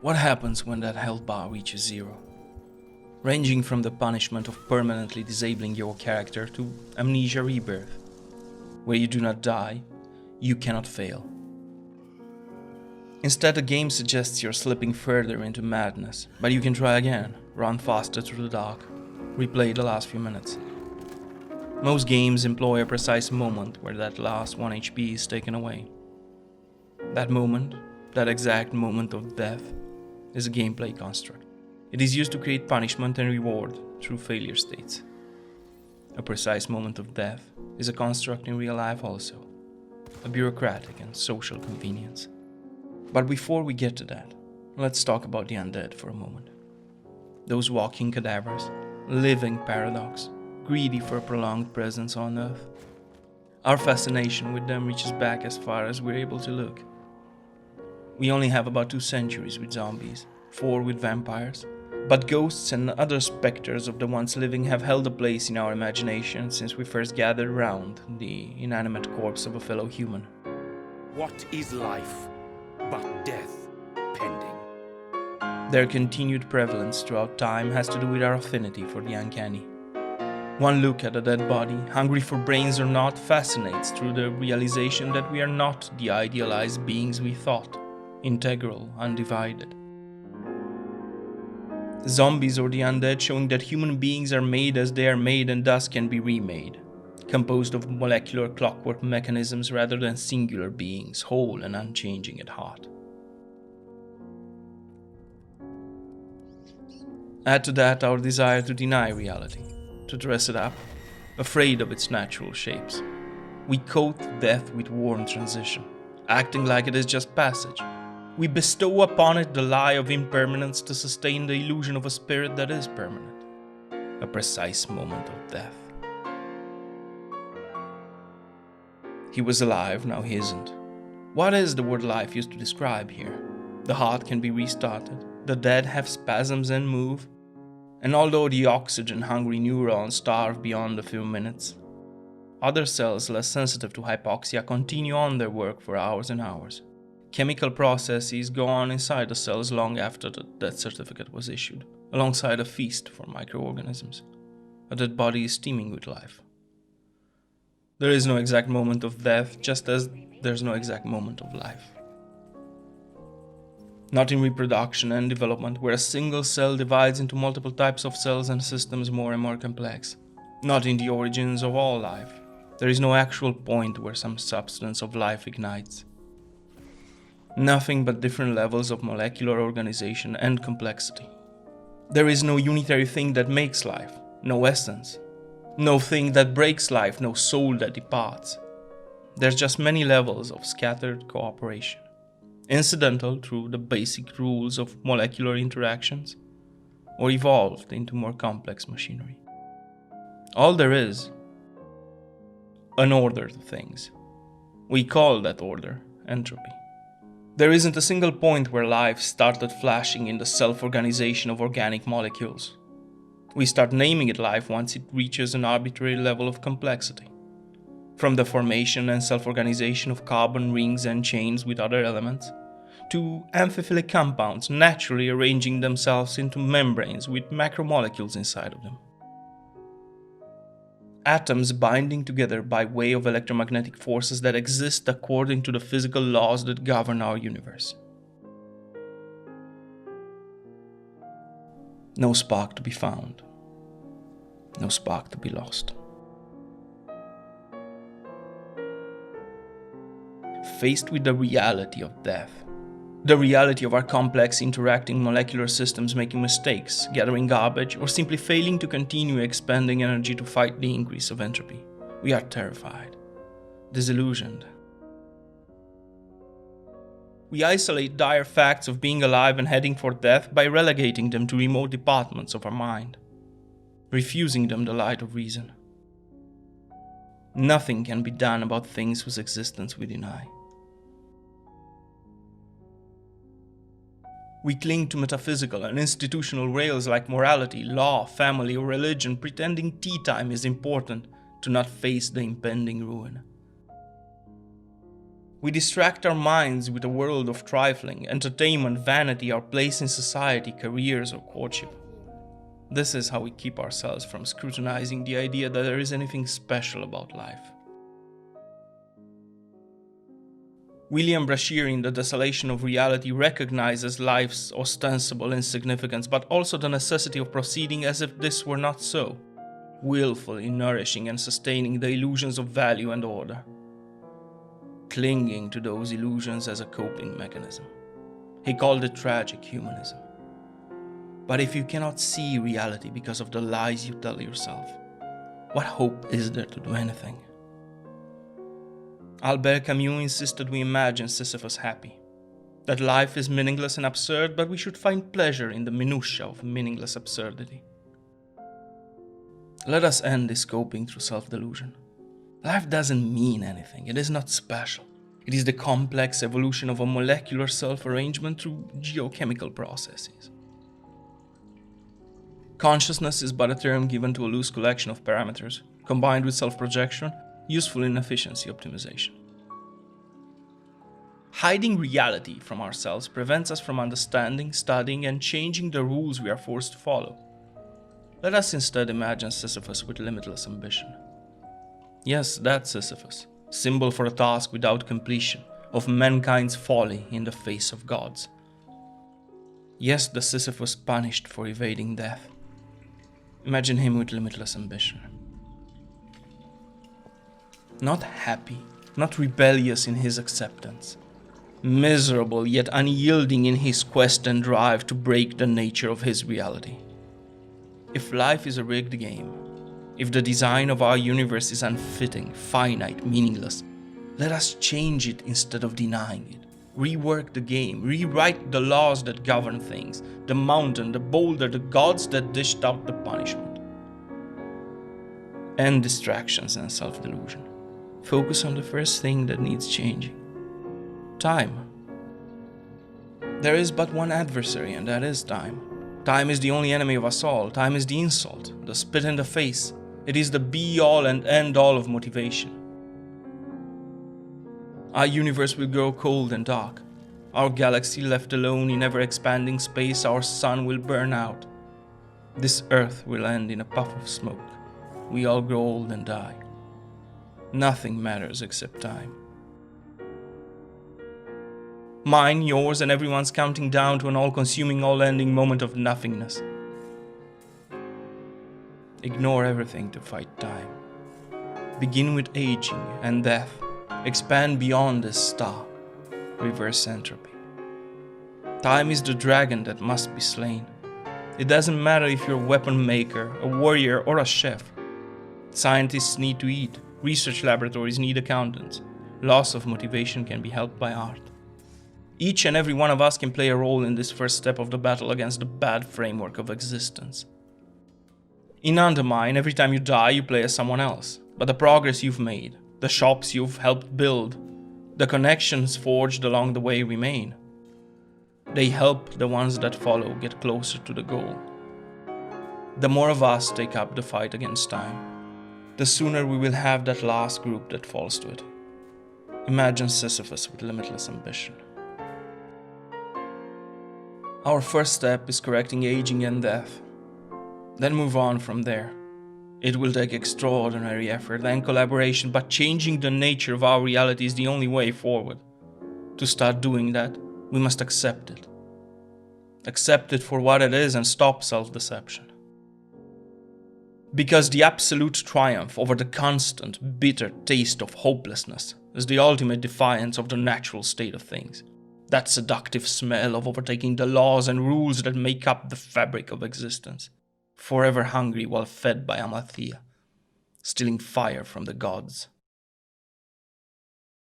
What happens when that health bar reaches zero? Ranging from the punishment of permanently disabling your character to amnesia rebirth, where you do not die, you cannot fail. Instead, the game suggests you're slipping further into madness, but you can try again, run faster through the dark, replay the last few minutes. Most games employ a precise moment where that last 1 HP is taken away. That moment, that exact moment of death, is a gameplay construct. It is used to create punishment and reward through failure states. A precise moment of death is a construct in real life also, a bureaucratic and social convenience. But before we get to that, let's talk about the undead for a moment. Those walking cadavers, living paradox, greedy for a prolonged presence on Earth. Our fascination with them reaches back as far as we're able to look. We only have about 2 centuries with zombies, 4 with vampires, but ghosts and other specters of the once living have held a place in our imagination since we first gathered around the inanimate corpse of a fellow human. What is life but death pending? Their continued prevalence throughout time has to do with our affinity for the uncanny. One look at a dead body, hungry for brains or not, fascinates through the realization that we are not the idealized beings we thought, integral, undivided. Zombies or the undead showing that human beings are made as they are made and thus can be remade, composed of molecular clockwork mechanisms rather than singular beings, whole and unchanging at heart. Add to that our desire to deny reality, to dress it up, afraid of its natural shapes. We coat death with warm transition, acting like it is just passage. We bestow upon it the lie of impermanence to sustain the illusion of a spirit that is permanent. A precise moment of death. He was alive, now he isn't. What is the word life used to describe here? The heart can be restarted, the dead have spasms and move, and although the oxygen-hungry neurons starve beyond a few minutes, other cells less sensitive to hypoxia continue on their work for hours and hours. Chemical processes go on inside the cells long after the death certificate was issued, alongside a feast for microorganisms. A dead body is teeming with life. There is no exact moment of death, just as there's no exact moment of life. Not in reproduction and development, where a single cell divides into multiple types of cells and systems more and more complex. Not in the origins of all life. There is no actual point where some substance of life ignites. Nothing but different levels of molecular organization and complexity. There is no unitary thing that makes life, no essence. No thing that breaks life, no soul that departs. There's just many levels of scattered cooperation, incidental through the basic rules of molecular interactions, or evolved into more complex machinery. All there is, an order to things. We call that order entropy. There isn't a single point where life started flashing in the self-organization of organic molecules. We start naming it life once it reaches an arbitrary level of complexity. From the formation and self-organization of carbon rings and chains with other elements, to amphiphilic compounds naturally arranging themselves into membranes with macromolecules inside of them. Atoms binding together by way of electromagnetic forces that exist according to the physical laws that govern our universe. No spark to be found. No spark to be lost. Faced with the reality of death, the reality of our complex interacting molecular systems making mistakes, gathering garbage, or simply failing to continue expending energy to fight the increase of entropy, we are terrified, disillusioned. We isolate dire facts of being alive and heading for death by relegating them to remote departments of our mind, refusing them the light of reason. Nothing can be done about things whose existence we deny. We cling to metaphysical and institutional rails like morality, law, family, or religion, pretending tea time is important to not face the impending ruin. We distract our minds with a world of trifling, entertainment, vanity, our place in society, careers, or courtship. This is how we keep ourselves from scrutinizing the idea that there is anything special about life. William Brashear in The Desolation of Reality recognizes life's ostensible insignificance, but also the necessity of proceeding as if this were not so, willfully nourishing and sustaining the illusions of value and order, clinging to those illusions as a coping mechanism. He called it tragic humanism. But if you cannot see reality because of the lies you tell yourself, what hope is there to do anything? Albert Camus insisted we imagine Sisyphus happy, that life is meaningless and absurd, but we should find pleasure in the minutiae of meaningless absurdity. Let us end this coping through self-delusion. Life doesn't mean anything, it is not special. It is the complex evolution of a molecular self-arrangement through geochemical processes. Consciousness is but a term given to a loose collection of parameters, combined with self-projection, useful in efficiency optimization. Hiding reality from ourselves prevents us from understanding, studying, and changing the rules we are forced to follow. Let us instead imagine Sisyphus with limitless ambition. Yes, that Sisyphus, symbol for a task without completion, of mankind's folly in the face of God's. Yes, the Sisyphus punished for evading death. Imagine him with limitless ambition. Not happy, not rebellious in his acceptance. Miserable yet unyielding in his quest and drive to break the nature of his reality. If life is a rigged game, if the design of our universe is unfitting, finite, meaningless, let us change it instead of denying it. Rework the game, rewrite the laws that govern things, the mountain, the boulder, the gods that dished out the punishment. End distractions and self-delusion. Focus on the first thing that needs changing. Time. There is but one adversary, and that is time. Time is the only enemy of us all. Time is the insult, the spit in the face. It is the be-all and end-all of motivation. Our universe will grow cold and dark. Our galaxy left alone in ever-expanding space, our sun will burn out. This earth will end in a puff of smoke. We all grow old and die. Nothing matters except time. Mine, yours, and everyone's counting down to an all-consuming, all-ending moment of nothingness. Ignore everything to fight time. Begin with aging and death. Expand beyond this star. Reverse entropy. Time is the dragon that must be slain. It doesn't matter if you're a weapon maker, a warrior, or a chef. Scientists need to eat. Research laboratories need accountants. Loss of motivation can be helped by art. Each and every one of us can play a role in this first step of the battle against the bad framework of existence. In Undermine, every time you die, you play as someone else. But the progress you've made, the shops you've helped build, the connections forged along the way remain. They help the ones that follow get closer to the goal. The more of us take up the fight against time, the sooner we will have that last group that falls to it. Imagine Sisyphus with limitless ambition. Our first step is correcting aging and death. Then move on from there. It will take extraordinary effort and collaboration, but changing the nature of our reality is the only way forward. To start doing that, we must accept it. Accept it for what it is and stop self-deception. Because the absolute triumph over the constant, bitter taste of hopelessness is the ultimate defiance of the natural state of things. That seductive smell of overtaking the laws and rules that make up the fabric of existence. Forever hungry while fed by Amathea, stealing fire from the gods.